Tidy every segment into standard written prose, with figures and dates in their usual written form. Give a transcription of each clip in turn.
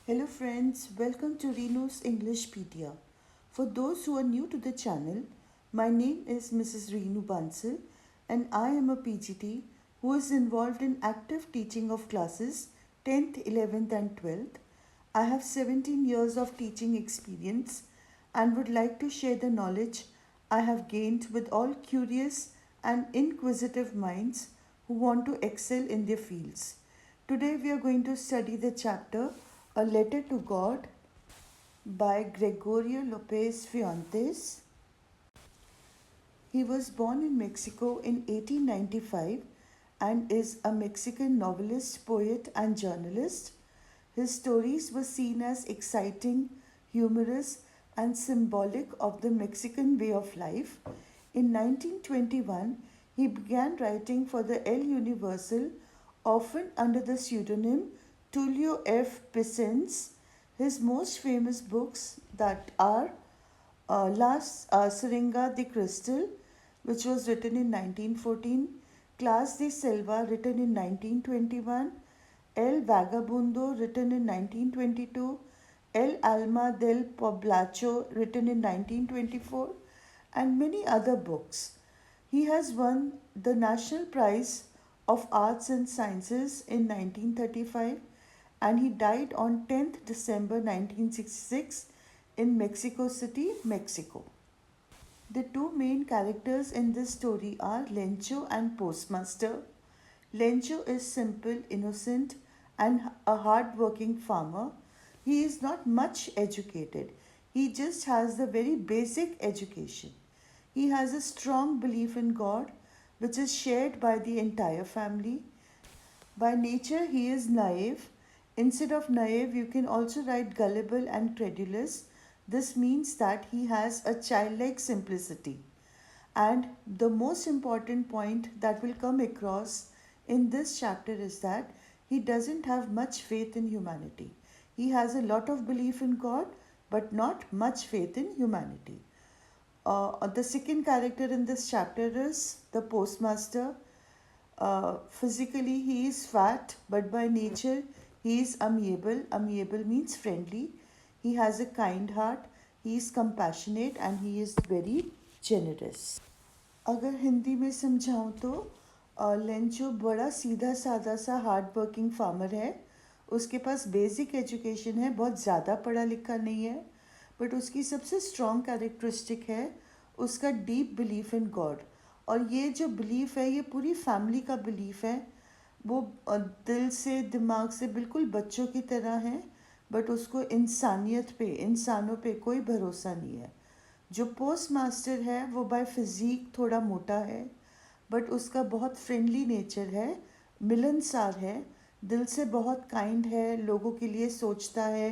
Hello friends, welcome to Reno's Englishpedia. For those who are new to the channel, my name is Mrs. Renu Bansal and I am a PGT who is involved in active teaching of classes 10th, 11th and 12th. I have 17 years of teaching experience and would like to share the knowledge I have gained with all curious and inquisitive minds who want to excel in their fields. Today we are going to study the chapter A Letter to God by Gregorio Lopez Fuentes. He was born in Mexico in 1895 and is a Mexican novelist, poet, and journalist. His stories were seen as exciting, humorous, and symbolic of the Mexican way of life. In 1921, he began writing for the El Universal, often under the pseudonym Tulio F. Picens. His most famous books that are Syringa de Cristal, which was written in 1914, Clase de Selva, written in 1921, El Vagabundo, written in 1922, El Alma del Poblacho, written in 1924, and many other books. He has won the National Prize of Arts and Sciences in 1935 and he died on 10th December 1966 in Mexico City, Mexico. The two main characters in this story are Lencho and Postmaster. Lencho is simple, innocent, and a hard working farmer. He is not much educated, he just has the very basic education. He has a strong belief in God, which is shared by the entire family. By nature, he is naive. Instead of naive, you can also write gullible and credulous. This means that he has a childlike simplicity. And the most important point that will come across in this chapter is that he doesn't have much faith in humanity. He has a lot of belief in God, but not much faith in humanity. The second character in this chapter is the postmaster. Physically, he is fat, but by nature, he is amiable. Amiable means friendly. He has a kind heart, he is compassionate, and he is very generous. अगर हिंदी में समझाऊँ तो Lencho बड़ा सीधा साधा सा hard working farmer है. उसके पास बेसिक एजुकेशन है, बहुत ज़्यादा पढ़ा लिखा नहीं है, बट उसकी सबसे स्ट्रॉन्ग कैरेक्टरिस्टिक है उसका डीप बिलीफ इन गॉड. और ये जो बिलीफ है ये पूरी फैमिली का बिलीफ है. वो दिल से दिमाग से बिल्कुल बच्चों की तरह है, बट उसको इंसानियत पे, इंसानों पे कोई भरोसा नहीं है. जो पोस्ट मास्टर है वो बाय फिज़िक थोड़ा मोटा है, बट उसका बहुत फ्रेंडली नेचर है, मिलनसार है, दिल से बहुत काइंड है, लोगों के लिए सोचता है,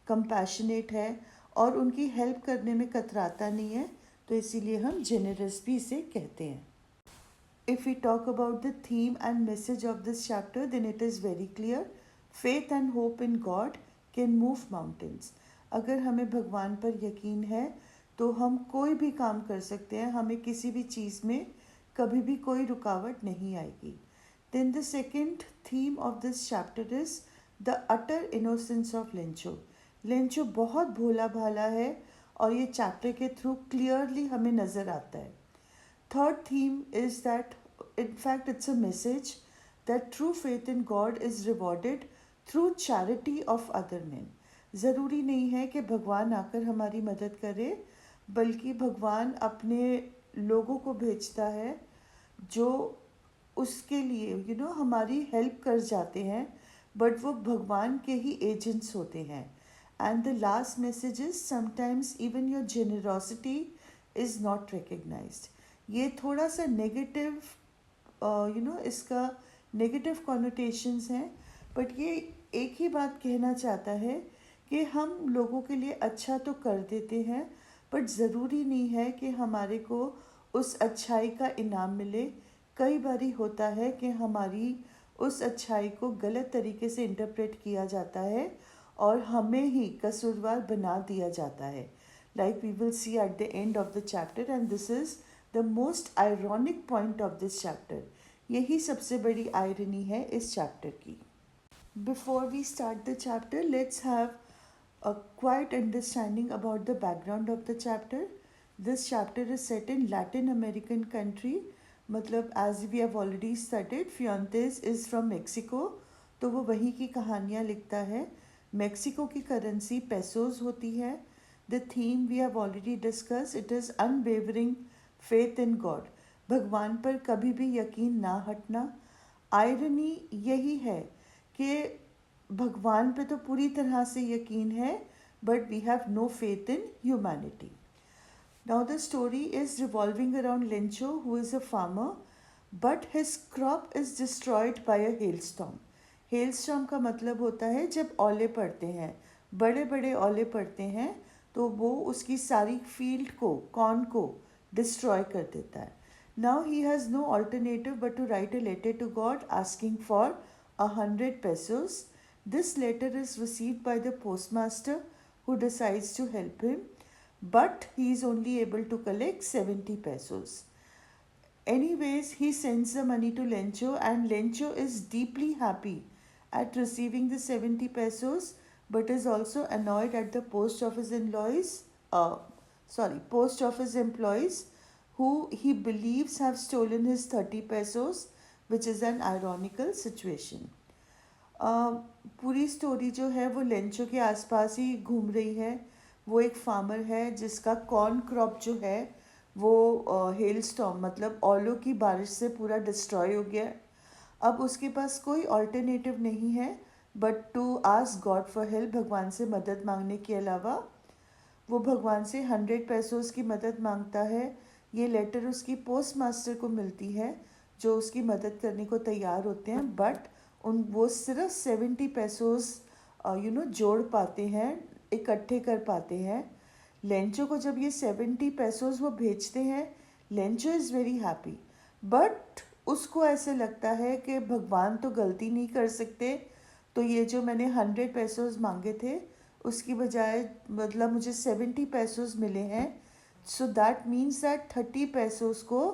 कंपैशनेट है और उनकी हेल्प करने में कतराता नहीं है, तो इसीलिए हम जेनरस भी इसे कहते हैं. If we talk about the theme and message of this chapter, then it is very clear. Faith and hope in God can move mountains. अगर हमें भगवान पर यकीन है तो हम कोई भी काम कर सकते हैं, हमें किसी भी चीज़ में कभी भी कोई रुकावट नहीं आएगी. Then the second theme of this chapter is the utter innocence of Lencho. Lencho बहुत भोला भाला है और ये चैप्टर के थ्रू क्लियरली हमें नज़र आता है. Third theme is that, in fact, it's a message that true faith in God is rewarded through charity of other men. ज़रूरी नहीं है कि भगवान आकर हमारी मदद करे, बल्कि भगवान अपने लोगों को भेजता है जो उसके लिए हमारी हेल्प कर जाते हैं, बट वो भगवान के ही एजेंट्स होते हैं. And the last message is sometimes even your generosity is not recognised. ये थोड़ा सा नेगेटिव इसका नेगेटिव कॉनोटेशंस हैं, बट ये एक ही बात कहना चाहता है कि हम लोगों के लिए अच्छा तो कर देते हैं, बट ज़रूरी नहीं है कि हमारे को उस अच्छाई का इनाम मिले. कई बारी होता है कि हमारी उस अच्छाई को गलत तरीके से इंटरप्रेट किया जाता है और हमें ही कसूरवार बना दिया जाता है. Like we will see at the end of the chapter, and this is the most ironic point of this chapter. यही सबसे बड़ी आयरनी है इस चैप्टर की. Before we start the chapter, let's have a quiet understanding about the background of the chapter. This chapter is set in Latin American country. मतलब as we have already studied, Fuentes is from Mexico, तो वो वहीं की कहानियाँ लिखता है. Mexico की currency पेसोज होती है. The theme we have already discussed, it is unwavering faith in God. भगवान पर कभी भी यकीन ना हटना. आयरनी यही है कि भगवान पे तो पूरी तरह से यकीन है, but we have no faith in humanity. Now the story is revolving around Lencho, who is a farmer, but his crop is destroyed by a hailstorm. Hailstorm का मतलब होता है जब ओले पड़ते हैं, बड़े बड़े ओले पड़ते हैं, तो वो उसकी सारी फील्ड को, कॉर्न को डिस्ट्रॉय कर देता है. Now he has no alternative but to write a letter to God asking for 100 pesos. This letter is received by the postmaster, who decides to help him, but he is only able to collect 70 pesos. Anyways, he sends the money to Lencho, and Lencho is deeply happy at receiving the 70 pesos, but is also annoyed at the post office employees who he believes have stolen his 30 pesos, which is an ironical situation. पूरी story जो है वो Lencho के आसपास ही घूम रही है. वो एक फार्मर है जिसका कॉर्न क्रॉप जो है वो हेल स्टॉर्म मतलब ओलों की बारिश से पूरा डिस्ट्रॉय हो गया. अब उसके पास कोई ऑल्टरनेटिव नहीं है but to ask God for help, भगवान से मदद मांगने के अलावा. वो भगवान से 100 pesos की मदद मांगता है. ये लेटर उसकी पोस्ट मास्टर को मिलती है जो उसकी मदद करने को तैयार होते हैं, बट वो सिर्फ 70 pesos जोड़ पाते हैं, इकट्ठे कर पाते हैं. लेंचो को जब ये 70 pesos वो भेजते हैं, Lencho is very happy, but उसको ऐसे लगता है कि भगवान तो गलती नहीं कर सकते, तो ये जो मैंने 100 pesos मांगे थे उसकी बजाय मतलब मुझे 70 pesos मिले हैं. So that means that 30 pesos को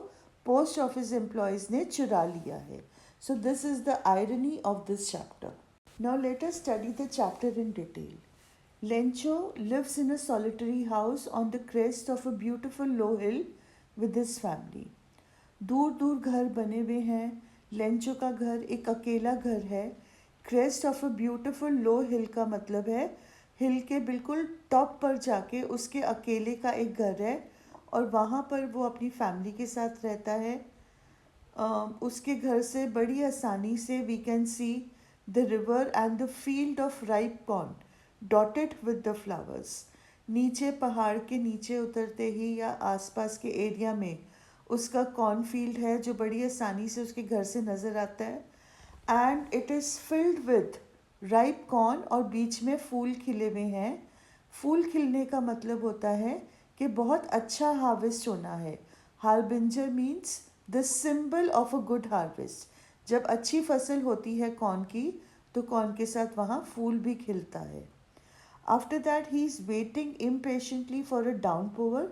पोस्ट ऑफिस एम्प्लॉयज़ ने चुरा लिया है. So this is the irony of this chapter. Now let us study the chapter in detail. Lencho lives in a solitary house on the crest of a beautiful low hill with his family. दूर दूर घर बने हुए हैं. Lencho का घर एक अकेला घर है. क्रेस्ट ऑफ अ ब्यूटिफुल लो हिल का मतलब है हिल के बिल्कुल टॉप पर जाके उसके अकेले का एक घर है और वहाँ पर वो अपनी फैमिली के साथ रहता है. उसके घर से बड़ी आसानी से we can see the river and the field of ripe corn dotted with the flowers. नीचे पहाड़ के नीचे उतरते ही या आसपास के एरिया में उसका कॉर्न फील्ड है जो बड़ी आसानी से उसके घर से नज़र आता है. And it is filled with ripe corn और बीच में फूल खिले हुए हैं. फूल खिलने का मतलब होता है कि बहुत अच्छा हार्वेस्ट होना है. Harbinger means the symbol of a good harvest. जब अच्छी फसल होती है कॉर्न की तो कॉर्न के साथ वहाँ फूल भी खिलता है. After that he is waiting impatiently for a downpour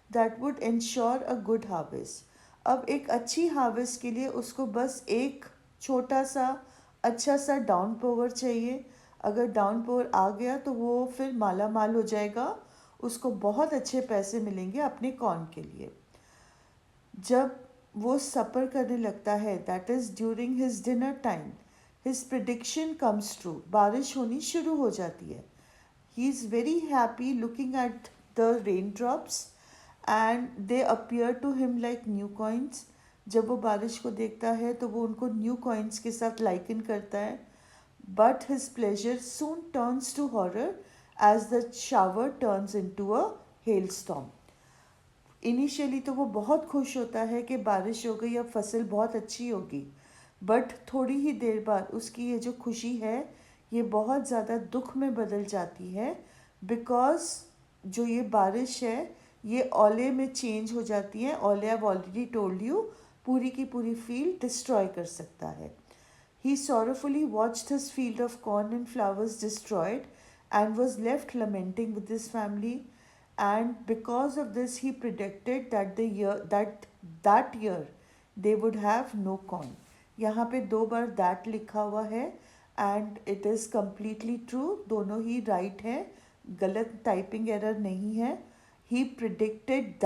that would ensure a good harvest. अब एक अच्छी हार्वेस्ट के लिए उसको बस एक छोटा सा अच्छा सा डाउनपोवर चाहिए. अगर डाउनपोवर आ गया तो वो फिर माला माल हो जाएगा, उसको बहुत अच्छे पैसे मिलेंगे अपने कॉर्न के लिए. जब वो सफ़र करने लगता है, that is during his dinner time, his prediction comes true. बारिश होनी शुरू हो जाती है. He is very happy looking at the rain drops and they appear to him like new coins. जब वो बारिश को देखता है तो वो उनको न्यू कॉइन्स के साथ लाइकन करता है. But his pleasure soon turns to horror as the shower turns into a hailstorm. Initially तो वो बहुत खुश होता है कि बारिश हो गई, अब फसल बहुत अच्छी होगी, बट थोड़ी ही देर बाद उसकी ये जो खुशी है ये बहुत ज़्यादा दुख में बदल जाती है. बिकॉज जो ये बारिश है ये ओले में चेंज हो जाती है. ओले आई ऑलरेडी टोल्ड यू पूरी की पूरी फील्ड डिस्ट्रॉय कर सकता है. He sorrowfully watched his field of corn and flowers destroyed and was left lamenting with his family. And because of this, he predicted that that year they would have no corn. यहाँ पे 2 बार that लिखा हुआ है and it is completely true, दोनों ही right हैं, गलत typing error नहीं है. He predicted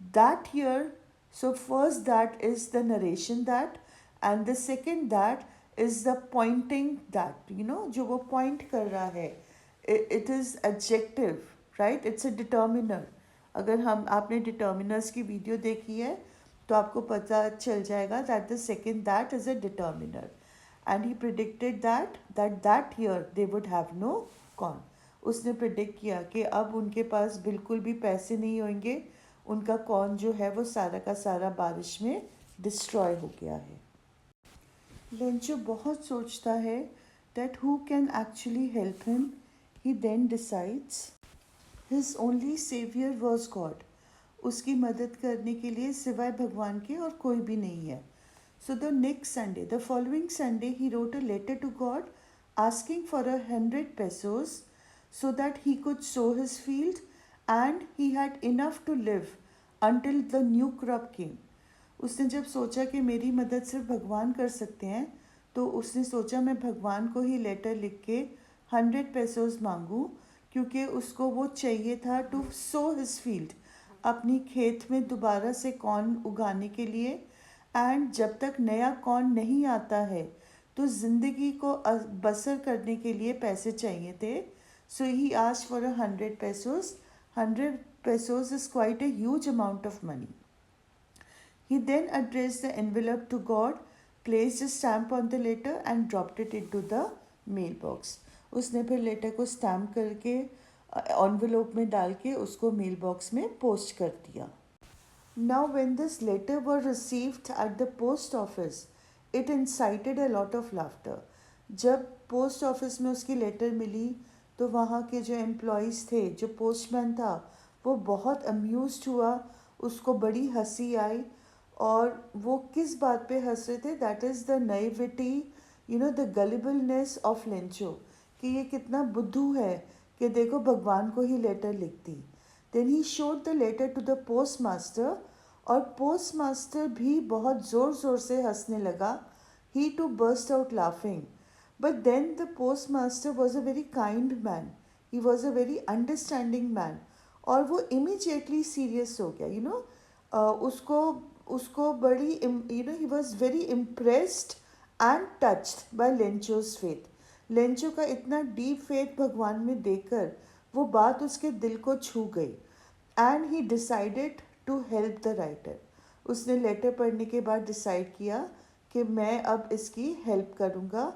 that year. So first that is the narration that, and the second that is the pointing that, जो वो पॉइंट कर रहा है. It is adjective, right? It's a determiner. अगर आपने डिटर्मिनर्स की वीडियो देखी है तो आपको पता चल जाएगा that the second that is a determiner. And he predicted that year they would have no corn. उसने प्रिडिक्ट किया कि अब उनके पास बिल्कुल भी पैसे नहीं होंगे, उनका कॉर्न जो है वो सारा का सारा बारिश में डिस्ट्रॉय हो गया है. लेंचो बहुत सोचता है that who can actually help him. He then decides his only saviour was God. उसकी मदद करने के लिए सिवाय भगवान के और कोई भी नहीं है. So the following Sunday, he wrote a letter to God asking for 100 pesos so that he could sow his field and he had enough to live until the new crop came. उसने जब सोचा कि मेरी मदद सिर्फ भगवान कर सकते हैं, तो उसने सोचा मैं भगवान को ही लेटर लिख के 100 पेसोज मांगूँ, क्योंकि उसको वो चाहिए था टू सो हिज फील्ड, अपनी खेत में दोबारा से कॉर्न उगाने के लिए. एंड जब तक नया कॉर्न नहीं आता है तो ज़िंदगी को बसर करने के लिए पैसे चाहिए थे. So he asked for 100 pesos. 100 pesos is quite a huge amount of money. He then addressed the envelope to God, placed a stamp on the letter and dropped it into the mailbox. उसने फिर letter को stamp करके envelope में डाल के उसको mail box में post कर दिया. Now, when this letter was received at the post office, it incited a lot of laughter. जब पोस्ट ऑफिस में उसकी लेटर मिली तो वहाँ के जो एम्प्लॉयज़ थे, जो पोस्टमैन था, वो बहुत अम्यूज़ड हुआ, उसको बड़ी हंसी आई. और वो किस बात पे हंस रहे थे? That is the naivety, the gullibleness of Lencho, कि ये कितना बुद्धू है कि देखो भगवान को ही लेटर लिख दी. Then he showed the letter to the postmaster, और पोस्ट मास्टर भी बहुत ज़ोर ज़ोर से हंसने लगा. He too burst out laughing. But then the postmaster was a very kind man, he was a very understanding man, और वो इमीजिएटली सीरियस हो गया. उसको बड़ी he was very impressed and touched by Lencho's faith. Lencho का इतना deep faith भगवान में देखकर वो बात उसके दिल को छू गई. And he decided to help the writer. उसने लेटर पढ़ने के बाद डिसाइड किया कि मैं अब इसकी हेल्प करूँगा.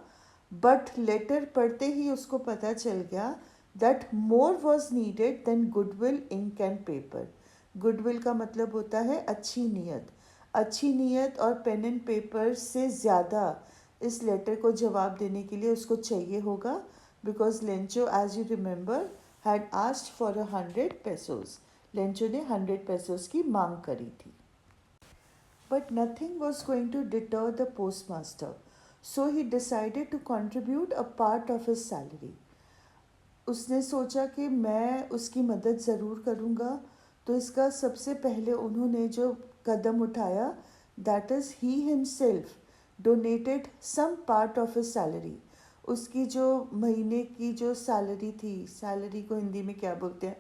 बट लेटर पढ़ते ही उसको पता चल गया that more was needed than goodwill, ink and paper. Goodwill का मतलब होता है अच्छी नीयत. अच्छी नीयत और पेन एंड पेपर से ज़्यादा इस लेटर को जवाब देने के लिए उसको चाहिए होगा, because Lencho, as you remember, had asked for 100 pesos. Lencho ने 100 pesos की मांग करी थी. But nothing was going to deter the postmaster, so he decided to contribute a part of his salary. उसने सोचा कि मैं उसकी मदद ज़रूर करूँगा. तो इसका सबसे पहले उन्होंने जो कदम उठाया, that is he himself donated some part of his salary. उसकी जो महीने की जो सैलरी थी, सैलरी को हिंदी में क्या बोलते हैं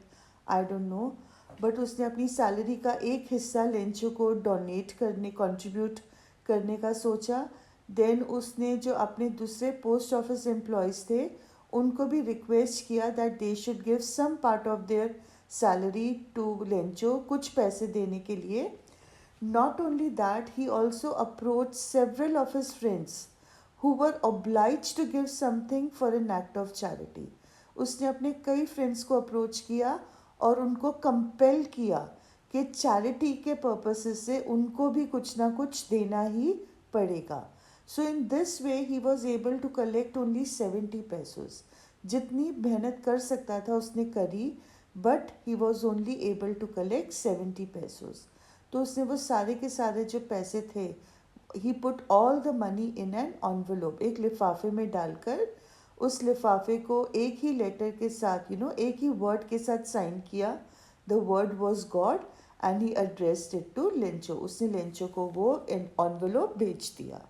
आई डोंट नो, बट उसने अपनी सैलरी का एक हिस्सा लेंचो को डोनेट करने, कंट्रीब्यूट करने का सोचा. देन उसने जो अपने दूसरे पोस्ट ऑफिस एम्प्लॉयज़ थे उनको भी रिक्वेस्ट किया that they should give some part of their salary to Lencho, कुछ पैसे देने के लिए. Not only that, he also approached several of his friends who were obliged to give something for an act of charity. उसने अपने कई friends को approach किया और उनको कंपेल किया कि चैरिटी के पर्पसेस से उनको भी कुछ ना कुछ देना ही पड़ेगा. So in this way he was able to collect only 70 pesos. जितनी मेहनत कर सकता था उसने करी, but he was only able to collect 70 pesos. तो उसने वो सारे के सारे जो पैसे थे, he put all the money in an envelope, एक लिफाफे में डालकर उस लिफाफे को एक ही लेटर के साथ, एक ही वर्ड के साथ साइन किया. The word was God and he addressed it to Lencho. उसने लेंचो को वो एनवेलोप भेज दिया.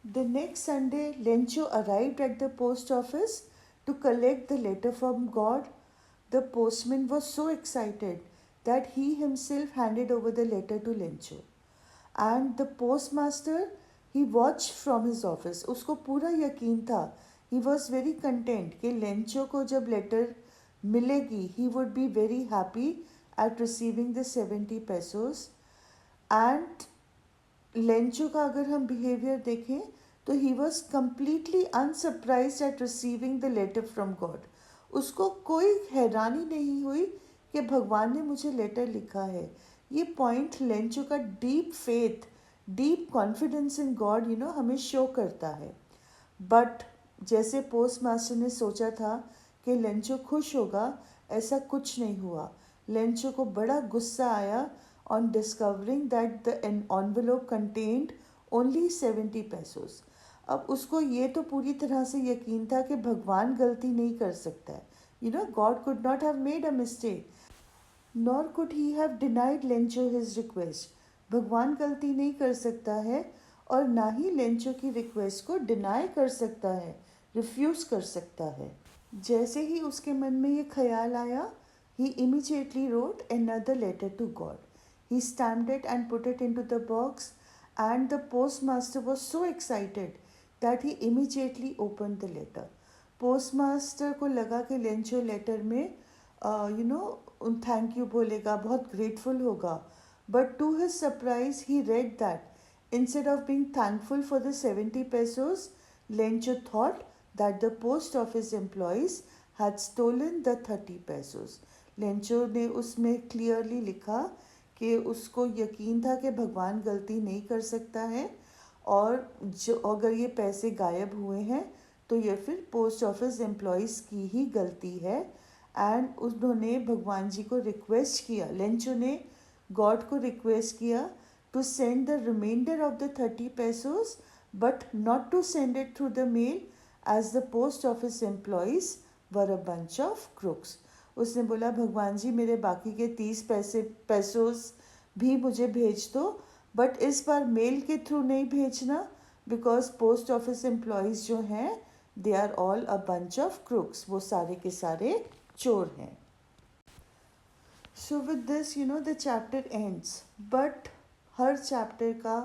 The next Sunday, Lencho arrived at the post office to collect the letter from God. The postman was so excited that he himself handed over the letter to Lencho. And the postmaster, he watched from his office. उसको पूरा यकीन था. He was very content कि Lencho को जब letter मिलेगी, he would be very happy at receiving the 70 pesos. And Lencho का अगर हम बिहेवियर देखें तो he was completely unsurprised at receiving the letter from God. उसको कोई हैरानी नहीं हुई कि भगवान ने मुझे लेटर लिखा है. ये पॉइंट लेंचो का deep faith, deep confidence in God हमें शो करता है. बट जैसे पोस्ट मास्टर ने सोचा था कि लेंचो खुश होगा, ऐसा कुछ नहीं हुआ. लेंचो को बड़ा गुस्सा आया on discovering that the envelope contained only 70 pesos. अब उसको ये तो पूरी तरह से यकीन था कि भगवान गलती नहीं कर सकता है. God could not have made a mistake. Nor could he have denied Lencho his request. भगवान गलती नहीं कर सकता है और ना ही लेंचो की रिक्वेस्ट को डिनाई कर सकता है, रिफ्यूज़ कर सकता है. जैसे ही उसके मन में ये ख्याल आया, he immediately wrote another letter to God. He stamped it and put it into the box, and the postmaster was so excited that he immediately opened the letter. Postmaster को लगा कि लेंचो लेटर में thank you बोलेगा, बहुत grateful होगा. But to his surprise, he read that instead of being thankful for the 70 pesos, Lencho thought that the post office employees had stolen the 30 pesos. Lencho ने उसमें clearly लिखा कि उसको यकीन था कि भगवान गलती नहीं कर सकता है और जो अगर ये पैसे गायब हुए हैं तो ये फिर पोस्ट ऑफिस एम्प्लॉयज़ की ही गलती है. एंड उन्होंने भगवान जी को रिक्वेस्ट किया, लेंचो ने गॉड को रिक्वेस्ट किया to send the reminder of the 30 pesos but not to send it through the mail as the post office employees were a bunch of crooks. उसने बोला भगवान जी मेरे बाकी के 30 पैसोस भी मुझे भेज दो, बट इस बार मेल के थ्रू नहीं भेजना, बिकॉज पोस्ट ऑफिस एम्प्लॉयज़ जो हैं they are all a bunch of crooks. वो सारे के सारे चोर हैं. So with this the chapter ends. But हर चैप्टर का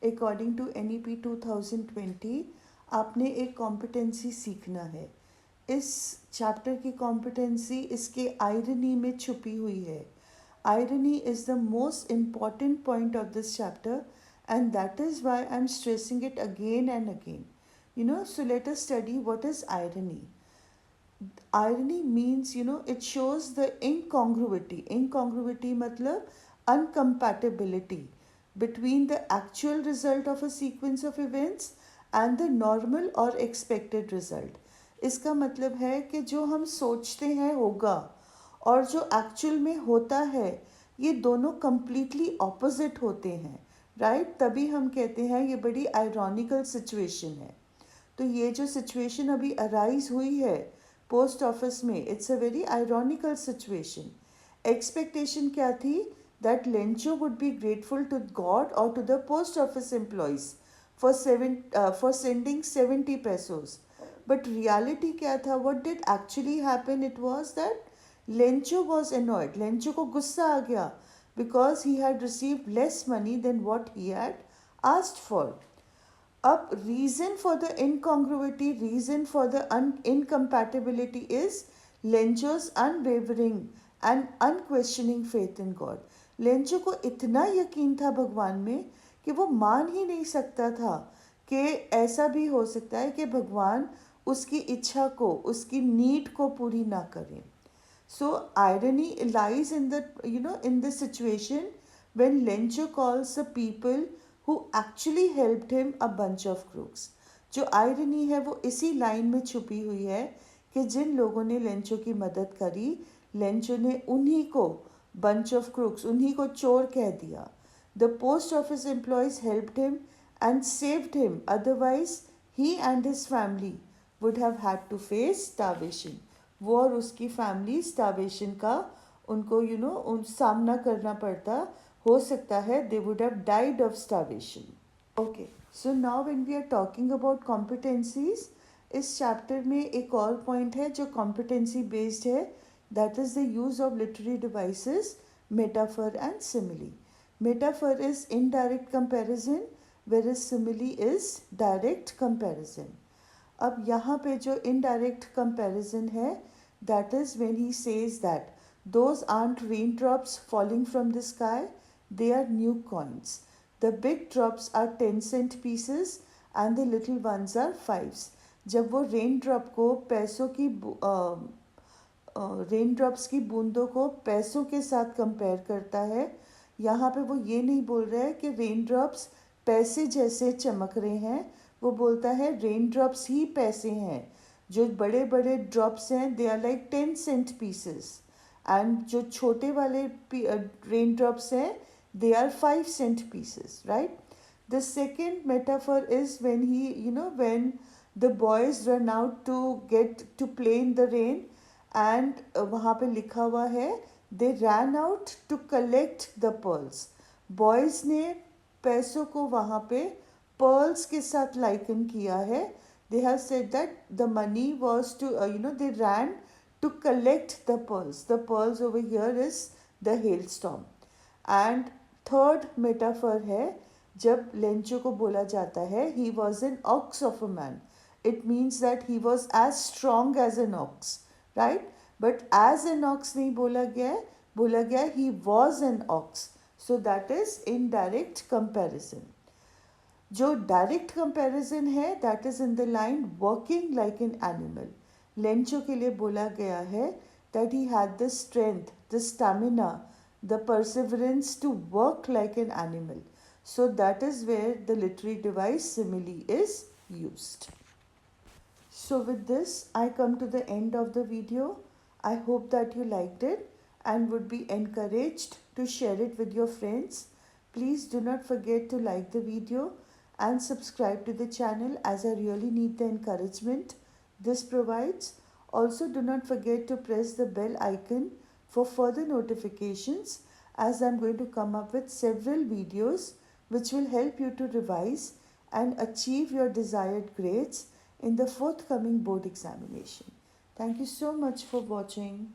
अकॉर्डिंग टू NEP 2020 आपने एक कॉम्पिटेंसी सीखना है. इस चैप्टर की कॉम्पिटेंसी इसके आयरनी में छुपी हुई है. Irony is the most important point of this chapter and that is why I'm stressing it again and again. So let us study what is irony. Irony means, it shows the incongruity. Incongruity matlab uncompatibility between the actual result of a sequence of events and the normal or expected result. इसका मतलब है कि जो हम सोचते हैं होगा और जो एक्चुअल में होता है, ये दोनों कम्प्लीटली ऑपोजिट होते हैं. राइट? तभी हम कहते हैं ये बड़ी आयरॉनिकल सिचुएशन है. तो ये जो सिचुएशन अभी अराइज हुई है पोस्ट ऑफिस में, it's a very ironical situation. Expectation क्या थी? That Lencho would be grateful to God और to the post office employees for sending 70 pesos. But reality क्या था? What did actually happen? It was that Lencho was annoyed. Lencho को गुस्सा आ गया because he had received less money than what he had asked for. Up reason for the incongruity, reason for the incompatibility is Lencho's unwavering and unquestioning faith in God. Lencho को इतना यकीन था भगवान में कि वो मान ही नहीं सकता था कि ऐसा भी हो सकता है कि भगवान उसकी इच्छा को, उसकी नीड को पूरी ना करें. So irony lies in in the situation when Lencho calls the people who actually helped him a bunch of crooks. जो irony है वो इसी लाइन में छुपी हुई है कि जिन लोगों ने लेंचो की मदद करी, लेंचो ने उन्हीं को bunch of crooks, उन्हीं को चोर कह दिया. The post office employees helped him and saved him. Otherwise, he and his family would have had to face starvation. वो और उसकी फैमिली स्टार्वेशन का उनको उन सामना करना पड़ता. हो सकता है they would have died of starvation. Okay. So now when we are talking about competencies, इस चैप्टर में एक और पॉइंट है जो कॉम्पिटेंसी बेस्ड है, that is the use of literary devices, metaphor and simile. Metaphor is indirect comparison, whereas simile is direct comparison. अब यहाँ पे जो इनडायरेक्ट कंपैरिजन है, that is when he says that those aren't rain drops falling from the sky, they are new coins. The big drops are 10 cent pieces and the little ones are 5s. जब वो rain drop को पैसों की rain drops की बूंदों को पैसों के साथ कंपेयर करता है, यहाँ पे वो ये नहीं बोल रहा है कि रेन ड्रॉप्स पैसे जैसे चमक रहे हैं, वो बोलता है रेन ड्रॉप्स ही पैसे हैं. जो बड़े बड़े ड्रॉप्स हैं they are like 10 cent pieces, and जो छोटे वाले रेन ड्रॉप्स हैं they are 5 cent pieces, right? The second metaphor is when when the boys run out to get to play in the rain, and वहाँ पे लिखा हुआ है they ran out to collect the pearls. Boys ने पैसों को वहाँ पे पर्ल्स के साथ लाइकन किया है. They have said that the money was to they ran to collect the pearls. The pearls over here is the hail storm. And third metaphor है जब लेंचो को बोला जाता है he was an ox of a man. It means that he was as strong as an ox, right? But as an ox नहीं बोला गया है, बोला गया he was an ox. So that is indirect comparison. जो direct comparison है that is in the line working like an animal. Lencho के लिए बोला गया है that he had the strength, the stamina, the perseverance to work like an animal. So that is where the literary device simile is used. So with this I come to the end of the video. I hope that you liked it and would be encouraged to share it with your friends. Please do not forget to like the video and subscribe to the channel, as I really need the encouragement this provides. Also do not forget to press the bell icon for further notifications, as I'm going to come up with several videos which will help you to revise and achieve your desired grades in the forthcoming board examination. Thank you so much for watching.